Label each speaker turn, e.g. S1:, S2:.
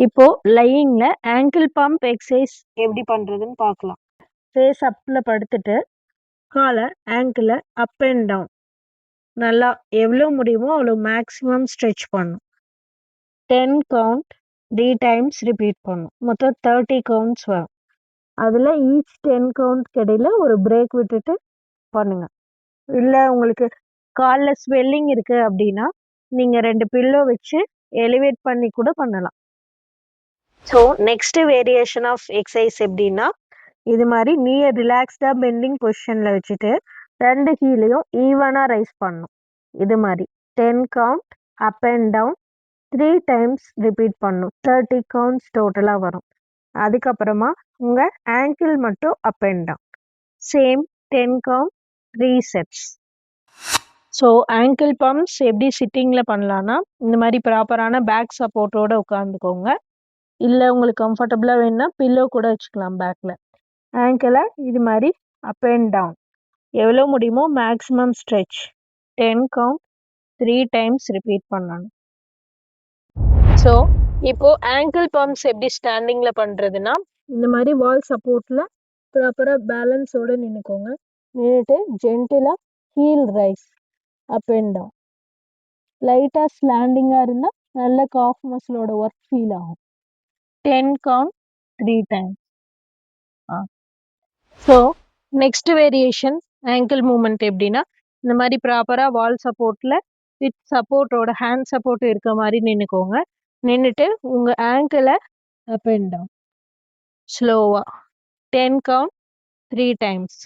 S1: இப்போ லையிங்ல angle pump exercise எப்படி பண்றதுன்னு பார்க்கலாம். ஃபேஸ் அப்ல படுத்துட்டு காலை ஆங்கிள அப் அண்ட் டவுன் நல்லா எவ்வளோ முடியுமோ அவ்வளோ மேக்ஸிமம் ஸ்ட்ரெச் பண்ணும். 10 கவுண்ட் 3 டைம்ஸ் ரிப்பீட் பண்ணும். மொத்தம் 30 கவுண்ட்ஸ் வரும். அதில் ஈச் 10 கவுண்ட்க்கு இடையில ஒரு பிரேக் விட்டுட்டு பண்ணுங்க. இல்லை உங்களுக்கு காலில் ஸ்வெல்லிங் இருக்கு அப்படின்னா நீங்கள் 2 பில்லோ வச்சு எலிவேட் பண்ணி கூட பண்ணலாம். So next variation of exercise எப்படின்னா இது மாதிரி நீயை ரிலாக்ஸ்டாக பெண்டிங் பொசிஷனில் வச்சுட்டு 2 கீழையும் ஈவனாக ரைஸ் பண்ணணும். இது மாதிரி 10 count up and down 3 times repeat பண்ணணும். 30 கவுண்ட்ஸ் டோட்டலாக வரும். அதுக்கப்புறமா உங்கள் ஆங்கிள் மட்டும் up and down same 10 count 3 sets. So ankle pumps எப்படி சிட்டிங்கில் பண்ணலான்னா இந்த மாதிரி ப்ராப்பரான பேக் சப்போர்ட்டோடு உட்காந்துக்கோங்க. இல்லை உங்களுக்கு கம்ஃபர்டபுளாக வேணும்னா பில்லோ கூட வச்சுக்கலாம் பேக்கில். ஆங்கிளை இது மாதிரி அப் அண்ட் டவுன் எவ்வளோ முடியுமோ maximum stretch 10 count 3 times repeat பண்ணணும். ஸோ இப்போ ஆங்கிள் பம்ப்ஸ் எப்படி ஸ்டாண்டிங்கில் பண்ணுறதுன்னா இந்த மாதிரி வால் சப்போர்ட்டில் ப்ராப்பராக பேலன்ஸோடு நின்றுக்கோங்க. நின்றுட்டு ஜென்டிலாக heel raise up and down. லைட்டாக ஸ்லாண்டிங்காக இருந்தால் நல்ல காஃப் மசிலோட ஒர்க் ஃபீல் ஆகும். 10 count 3 times. So next variation ankle movement எப்படின்னா இந்த மாதிரி ப்ராப்பராக வால் சப்போர்ட்டில் வித் சப்போர்ட்டோட ஹேண்ட் சப்போர்ட் இருக்க மாதிரி நின்றுக்கோங்க. நின்றுட்டு உங்கள் ஆங்கிளை அப் அண்ட் டவுன் ஸ்லோவாக 10 கவுண்ட் 3 டைம்ஸ்.